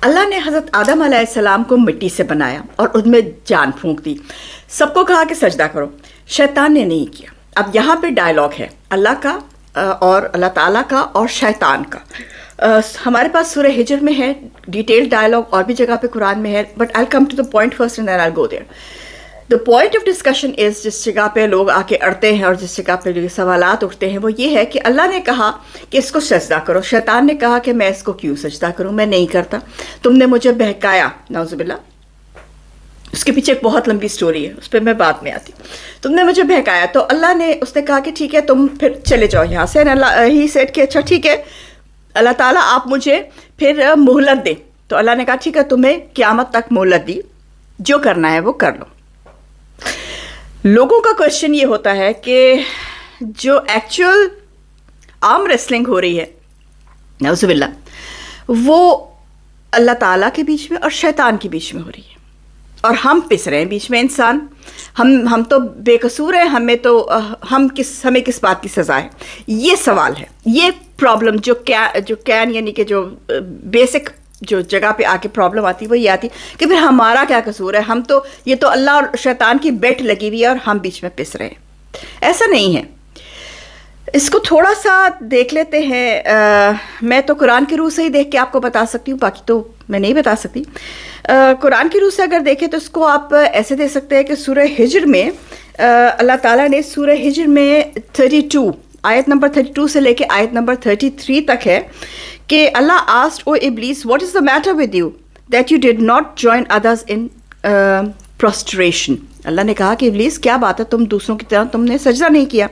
اللہ نے حضرت آدم علیہ السلام کو مٹی سے بنایا اور ان میں جان پھونک دی. سب کو کہا کہ سجدہ کرو. شیطان نے نہیں کیا. اب یہاں پہ ڈائلاگ ہے اللہ کا اور اللہ تعالیٰ کا اور شیطان کا. ہمارے پاس سورہ ہجر میں ہے ڈیٹیل ڈائلاگ، اور بھی جگہ پہ قرآن میں ہے، but I come to the point first and then I go there. The point of discussion is, جس جگہ پہ لوگ آ کے اڑتے ہیں اور جس جگہ پہ سوالات اٹھتے ہیں، وہ یہ ہے کہ اللہ نے کہا کہ اس کو سجدہ کرو. شیطان نے کہا کہ میں اس کو کیوں سجدہ کروں، میں نہیں کرتا. تم نے مجھے بہکایا، نعوذ باللہ. اس کے پیچھے ایک بہت لمبی سٹوری ہے، اس پہ میں بعد میں آتی. تم نے مجھے بہکایا تو اللہ نے اس نے کہا کہ ٹھیک ہے تم پھر چلے جاؤ یہاں سے. اللہ ہی سیٹ کہ اچھا ٹھیک ہے اللہ تعالیٰ آپ مجھے پھر مہلت دیں. تو اللہ نے کہا ٹھیک ہے تمہیں قیامت تک مہلت دی، جو کرنا ہے وہ کر لو. لوگوں کا کوشچن یہ ہوتا ہے کہ جو ایکچوئل آرم ریسلنگ ہو رہی ہے نعوذ باللہ، وہ اللہ تعالیٰ کے بیچ میں اور شیطان کے بیچ میں ہو رہی ہے، اور ہم پس رہے ہیں بیچ میں. انسان ہم تو بے قصور ہیں، ہمیں کس بات کی سزا ہے؟ یہ سوال ہے، یہ پرابلم جو کین یعنی کہ جو بیسک جو جگہ پہ آ کے پرابلم آتی وہ یہ آتی کہ پھر ہمارا کیا قصور ہے؟ یہ تو اللہ اور شیطان کی بیٹ لگی ہوئی ہے اور ہم بیچ میں پس رہے ہیں. ایسا نہیں ہے. اس کو تھوڑا سا دیکھ لیتے ہیں. میں تو قرآن کی روح سے ہی دیکھ کے آپ کو بتا سکتی ہوں، باقی تو میں نہیں بتا سکتی. قرآن کی روح سے اگر دیکھیں تو اس کو آپ ایسے دیکھ سکتے ہیں کہ سورہ ہجر میں اللہ تعالیٰ نے سورہ ہجر میں 32 آیت نمبر 32 سے لے کے آیت نمبر 33 تک ہے کہ اللہ asked, O Iblis, what is the matter with you that you did not join others in prostration. اللہ نے کہا کہ ابلیس کیا بات ہے، تم دوسروں کی طرح تم نے سجدہ نہیں کیا.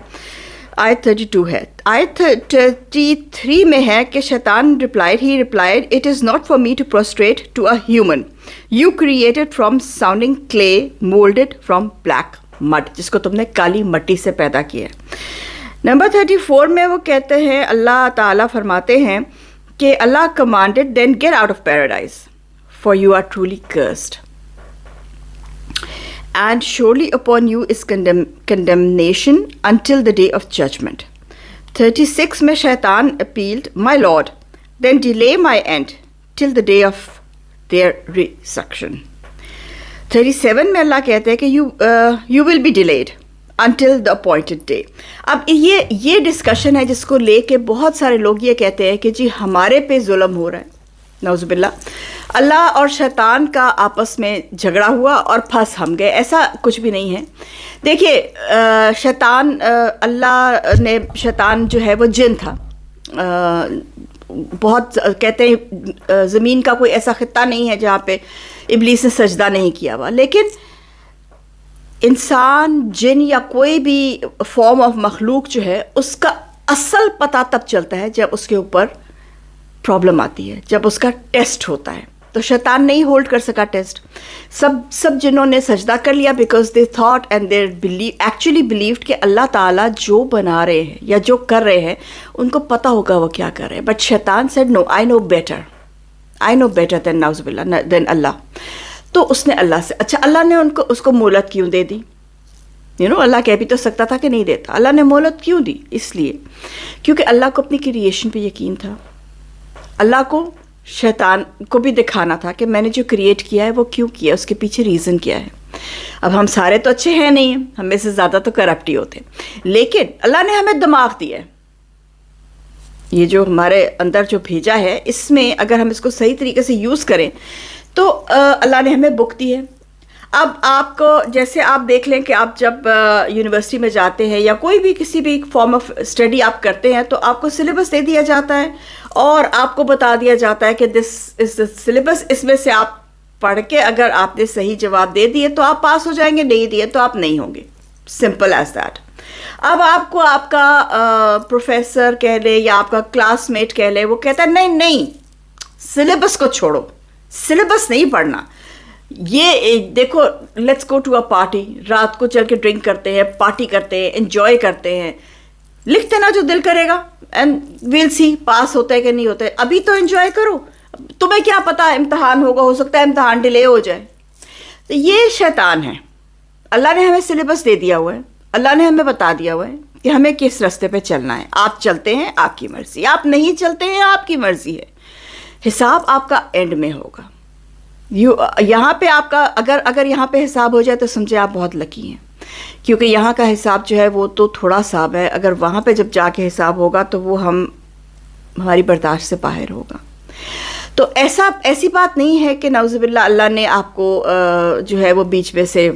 آیت 32 ہے. آیت 33 میں ہے کہ شیطان he replied, it is not for me to prostrate to a human. You created from sounding clay, molded from black mud. جس کو تم نے کالی مٹی سے پیدا کیا ہے. نمبر 34 میں وہ کہتے ہیں، اللہ تعالیٰ فرماتے ہیں کہ اللہ commanded, then get out of paradise, for you are truly cursed. And surely upon you is condemnation until the day of judgment. 36 میں شیطان appealed, my Lord, then delay my end till the day of their resurrection. 37 میں اللہ کہتے ہیں کہ you will be delayed until the appointed day. اب یہ discussion ہے جس کو لے کے بہت سارے لوگ یہ کہتے ہیں کہ جی ہمارے پہ ظلم ہو رہا ہے، نعوذ باللہ. اللہ اور شیطان کا آپس میں جھگڑا ہوا اور پھنس ہم گئے. ایسا کچھ بھی نہیں ہے. دیکھیے شیطان جو ہے وہ جن تھا. بہت کہتے ہیں زمین کا کوئی ایسا خطہ نہیں ہے جہاں پہ ابلیس نے سجدہ نہیں کیا ہوا. لیکن انسان، جن یا کوئی بھی فارم آف مخلوق جو ہے، اس کا اصل پتہ تب چلتا ہے جب اس کے اوپر پرابلم آتی ہے، جب اس کا ٹیسٹ ہوتا ہے. تو شیطان نہیں ہولڈ کر سکا ٹیسٹ. سب جنہوں نے سجدہ کر لیا because they thought and they actually believed کہ اللہ تعالیٰ جو بنا رہے ہیں یا جو کر رہے ہیں ان کو پتہ ہوگا وہ کیا کر رہے ہیں. بٹ شیطان سیڈ نو، آئی نو بیٹر دین نعوذ باللہ دین اللہ. تو اس نے اللہ سے، اچھا اللہ نے اس کو مہلت کیوں دے دی؟ اللہ کہہ بھی تو سکتا تھا کہ نہیں دیتا. اللہ نے مہلت کیوں دی؟ اس لیے کیونکہ اللہ کو اپنی کریشن پہ یقین تھا. اللہ کو شیطان کو بھی دکھانا تھا کہ میں نے جو کریٹ کیا ہے وہ کیوں کیا، اس کے پیچھے ریزن کیا ہے. اب ہم سارے تو اچھے ہیں نہیں، ہم میں سے زیادہ تو کرپٹ ہی ہوتے ہیں، لیکن اللہ نے ہمیں دماغ دیا ہے. یہ جو ہمارے اندر جو بھیجا ہے، اس میں اگر ہم اس کو صحیح طریقے سے یوز کریں تو اللہ نے ہمیں بک دی ہے. اب آپ کو جیسے آپ دیکھ لیں کہ آپ جب یونیورسٹی میں جاتے ہیں یا کوئی بھی کسی بھی فارم آف اسٹڈی آپ کرتے ہیں تو آپ کو سلیبس دے دیا جاتا ہے اور آپ کو بتا دیا جاتا ہے کہ دس از دا سلیبس. اس میں سے آپ پڑھ کے اگر آپ نے صحیح جواب دے دیے تو آپ پاس ہو جائیں گے، نہیں دیے تو آپ نہیں ہوں گے. Simple as that. اب آپ کو آپ کا پروفیسر کہہ لے یا آپ کا کلاس میٹ کہہ لے، وہ کہتا ہے نہیں سلیبس کو چھوڑو، سلیبس نہیں پڑھنا. یہ دیکھو let's go to a party, رات کو چل کے ڈرنک کرتے ہیں، پارٹی کرتے ہیں، انجوائے کرتے ہیں، لکھتے نا جو دل کرے گا اینڈ ویل سی پاس ہوتا ہے کہ نہیں ہوتا ہے. ابھی تو انجوائے کرو، تمہیں کیا پتا امتحان ہوگا، ہو سکتا ہے امتحان ڈیلے ہو جائے. تو یہ شیطان ہے. اللہ نے ہمیں سلیبس دے دیا ہوا ہے، اللہ نے ہمیں بتا دیا ہوا ہے کہ ہمیں کس راستے پہ چلنا ہے. آپ چلتے ہیں آپ کی مرضی، آپ نہیں چلتے ہیں آپ کی مرضی ہے. حساب آپ کا اینڈ میں ہوگا. یہاں پہ آپ کا اگر یہاں پہ حساب ہو جائے تو سمجھے آپ بہت لکی ہیں, کیونکہ یہاں کا حساب جو ہے وہ تو تھوڑا سا ہے. اگر وہاں پہ جب جا کے حساب ہوگا تو وہ ہماری برداشت سے باہر ہوگا. تو ایسی بات نہیں ہے کہ نعوذ باللہ اللہ نے آپ کو جو ہے وہ بیچ میں سے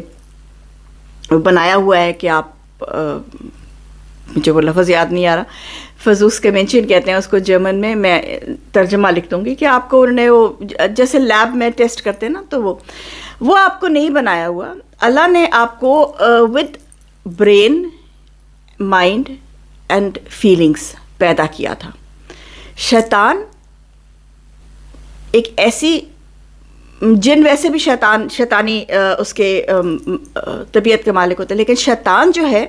بنایا ہوا ہے کہ آپ, مجھے وہ لفظ یاد نہیں آ رہا, فزوس کے مینشن کہتے ہیں اس کو جرمن میں ترجمہ لکھ دوں گی, کہ آپ کو انہوں نے وہ جیسے لیب میں ٹیسٹ کرتے ہیں نا, تو وہ آپ کو نہیں بنایا ہوا. اللہ نے آپ کو with brain, mind and feelings پیدا کیا تھا. شیطان ایک ایسی, جن ویسے بھی شیطانی اس کے طبیعت کے مالک ہوتے ہیں, لیکن شیطان جو ہے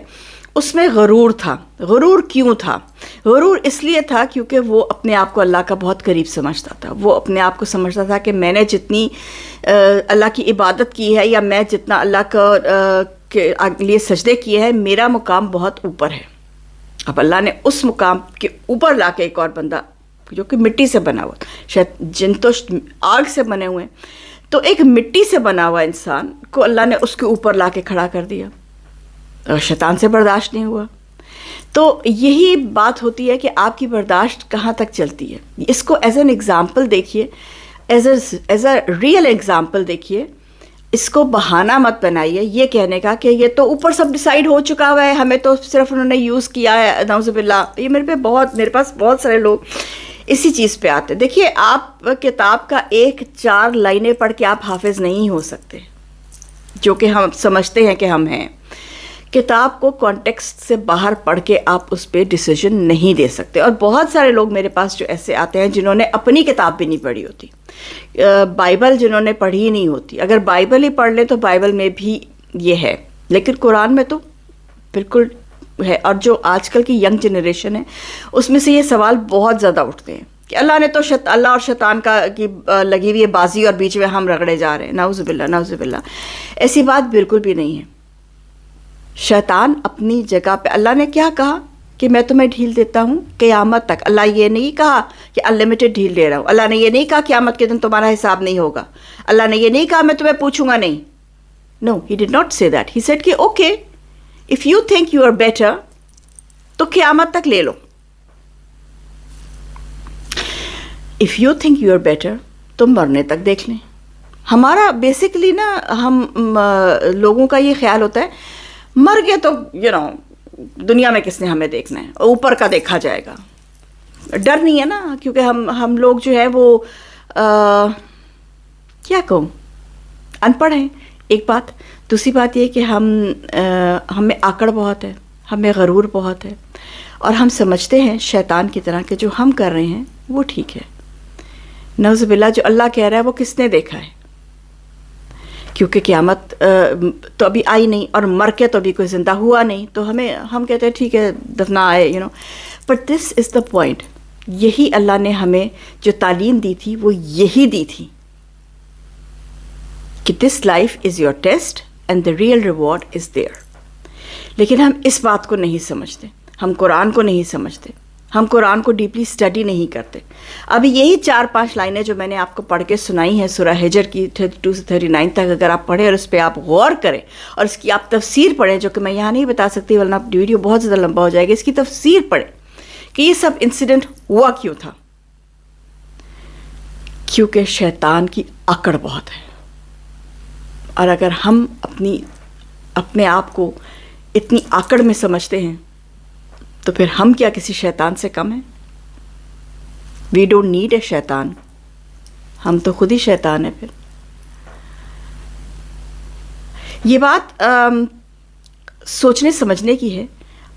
اس میں غرور تھا. غرور کیوں تھا؟ غرور اس لیے تھا کیونکہ وہ اپنے آپ کو اللہ کا بہت قریب سمجھتا تھا. وہ اپنے آپ کو سمجھتا تھا کہ میں نے جتنی اللہ کی عبادت کی ہے, یا میں جتنا اللہ کے لیے سجدے کیے ہیں, میرا مقام بہت اوپر ہے. اب اللہ نے اس مقام کے اوپر لا کے ایک اور بندہ جو کہ مٹی سے بنا ہوا, شاید جن تو آگ سے بنے ہوئے ہیں, تو ایک مٹی سے بنا ہوا انسان کو اللہ نے اس کے اوپر لا کے کھڑا کر دیا, اور شیطان سے برداشت نہیں ہوا. تو یہی بات ہوتی ہے کہ آپ کی برداشت کہاں تک چلتی ہے. اس کو ایز این ایگزامپل دیکھیے, ایز اے ریئل ایگزامپل دیکھیے. اس کو بہانہ مت بنائیے یہ کہنے کا کہ یہ تو اوپر سب ڈیسائیڈ ہو چکا ہوا ہے, ہمیں تو صرف انہوں نے یوز کیا ہے. نعوذ باللہ, یہ میرے پاس بہت سارے لوگ اسی چیز پہ آتے. دیکھیے, آپ کتاب کا 4 لائنیں پڑھ کے آپ حافظ نہیں ہو سکتے, جو کہ ہم سمجھتے ہیں کہ ہم ہیں. کتاب کو کانٹیکسٹ سے باہر پڑھ کے آپ اس پہ ڈیسیجن نہیں دے سکتے. اور بہت سارے لوگ میرے پاس جو ایسے آتے ہیں جنہوں نے اپنی کتاب بھی نہیں پڑھی ہوتی, بائبل جنہوں نے پڑھی ہی نہیں ہوتی. اگر بائبل ہی پڑھ لیں تو بائبل میں بھی یہ ہے, لیکن قرآن میں تو بالکل ہے. اور جو آج کل کی ینگ جنریشن ہے, اس میں سے یہ سوال بہت زیادہ اٹھتے ہیں کہ اللہ نے تو اللہ اور شیطان کی لگی ہوئی ہے بازی, اور بیچ میں ہم رگڑے جا رہے ہیں. نعوذ باللہ, نعوذ باللہ. ایسی بات بالکل بھی نہیں ہے. شیطان اپنی جگہ پہ, اللہ نے کیا کہا کہ میں تمہیں ڈھیل دیتا ہوں قیامت تک. اللہ یہ نہیں کہا کہ انلمیٹڈ ڈھیل دے رہا ہوں. اللہ نے یہ نہیں کہا قیامت کے دن تمہارا حساب نہیں ہوگا. اللہ نے یہ نہیں کہا میں تمہیں پوچھوں گا نہیں. No, he did not say that. He said کہ okay, if you think you are better تو قیامت تک لے لو. If you think you are better تو مرنے تک دیکھ لیں. ہمارا بیسکلی نا, ہم لوگوں کا یہ خیال ہوتا ہے مر گئے تو دنیا میں کس نے ہمیں دیکھنا ہے, اوپر کا دیکھا جائے گا. ڈر نہیں ہے نا, کیونکہ ہم لوگ جو ہے وہ کیا کہوں, ان پڑھ ہیں, ایک بات. دوسری بات یہ کہ ہمیں آکڑ بہت ہے, ہمیں غرور بہت ہے, اور ہم سمجھتے ہیں شیطان کی طرح کہ جو ہم کر رہے ہیں وہ ٹھیک ہے. نعوذ باللہ, جو اللہ کہہ رہا ہے وہ کس نے دیکھا ہے؟ کیونکہ قیامت تو ابھی آئی نہیں, اور مر کے تو ابھی کوئی زندہ ہوا نہیں, تو ہم کہتے ہیں ٹھیک ہے دفنا آئے, but this is the point. یہی اللہ نے ہمیں جو تعلیم دی تھی وہ یہی دی تھی کہ this life is your test and the real reward is there. لیکن ہم اس بات کو نہیں سمجھتے, ہم قرآن کو نہیں سمجھتے, ہم قرآن کو ڈیپلی اسٹڈی نہیں کرتے. ابھی یہی 4-5 لائنیں جو میں نے آپ کو پڑھ کے سنائی ہیں سورہ ہجر کی 32 سے 39 تک, اگر آپ پڑھیں اور اس پہ آپ غور کریں اور اس کی آپ تفسیر پڑھیں, جو کہ میں یہاں نہیں بتا سکتی ورنہ ویڈیو بہت زیادہ لمبا ہو جائے گا. اس کی تفسیر پڑھیں کہ یہ سب انسیڈنٹ ہوا کیوں تھا. کیونکہ شیطان کی اکڑ بہت ہے, اور اگر ہم اپنے آپ کو اتنی آکڑ میں سمجھتے ہیں تو پھر ہم کیا کسی شیطان سے کم ہیں؟ وی ڈونٹ نیڈ اے شیطان, ہم تو خود ہی شیطان ہیں. پھر یہ بات سوچنے سمجھنے کی ہے,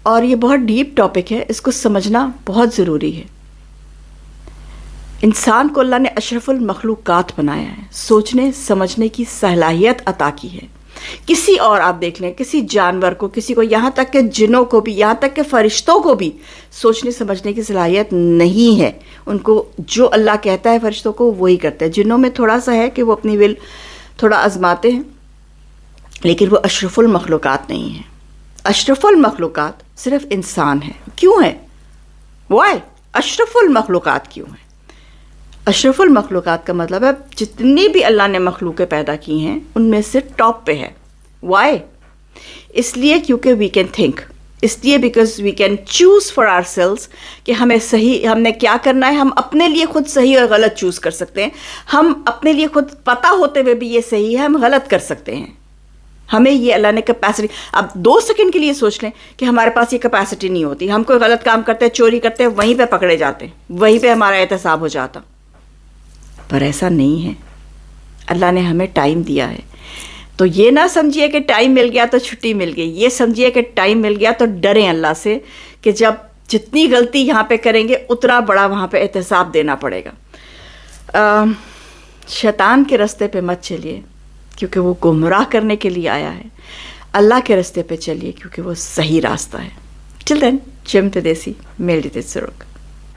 اور یہ بہت ڈیپ ٹاپک ہے, اس کو سمجھنا بہت ضروری ہے. انسان کو اللہ نے اشرف المخلوقات بنایا ہے, سوچنے سمجھنے کی صلاحیت عطا کی ہے. کسی اور آپ دیکھ لیں, کسی جانور کو, کسی کو, یہاں تک کہ جنوں کو بھی, یہاں تک کہ فرشتوں کو بھی سوچنے سمجھنے کی صلاحیت نہیں ہے. ان کو جو اللہ کہتا ہے فرشتوں کو وہی کرتے ہیں. جنوں میں تھوڑا سا ہے کہ وہ اپنی ول تھوڑا آزماتے ہیں, لیکن وہ اشرف المخلوقات نہیں ہیں. اشرف المخلوقات صرف انسان ہے. کیوں ہے؟ وائی اشرف المخلوقات کیوں ہے؟ اشرف المخلوقات کا مطلب ہے جتنی بھی اللہ نے مخلوقیں پیدا کی ہیں ان میں سے ٹاپ پہ ہے. وائی؟ اس لیے کیونکہ وی کین تھنک، اس لیے because we can choose for ourselves کہ ہمیں صحیح، ہم نے کیا کرنا ہے. ہم اپنے لیے خود صحیح اور غلط چوز کر سکتے ہیں. ہم اپنے لیے خود پتہ ہوتے ہوئے بھی یہ صحیح ہے، ہم غلط کر سکتے ہیں. ہمیں یہ اللہ نے کیپیسٹی، اب 2 سیکنڈ کے لیے سوچ لیں کہ ہمارے پاس یہ کیپیسٹی نہیں ہوتی، ہم کوئی غلط کام کرتے ہیں، چوری کرتے ہیں، وہیں پہ پکڑے جاتے ہیں، وہیں پہ ہمارا احتساب ہو جاتا. پر ایسا نہیں ہے. اللہ نے ہمیں ٹائم دیا ہے، تو یہ نہ سمجھیے کہ ٹائم مل گیا تو چھٹی مل گئی. یہ سمجھیے کہ ٹائم مل گیا تو ڈریں اللہ سے کہ جب جتنی غلطی یہاں پہ کریں گے اتنا بڑا وہاں پہ احتساب دینا پڑے گا. شیطان کے راستے پہ مت چلیے کیونکہ وہ گمراہ کرنے کے لیے آیا ہے. اللہ کے راستے پہ چلیے کیونکہ وہ صحیح راستہ ہے. Till then, Jim Tedesi, Mail Dite Suruk.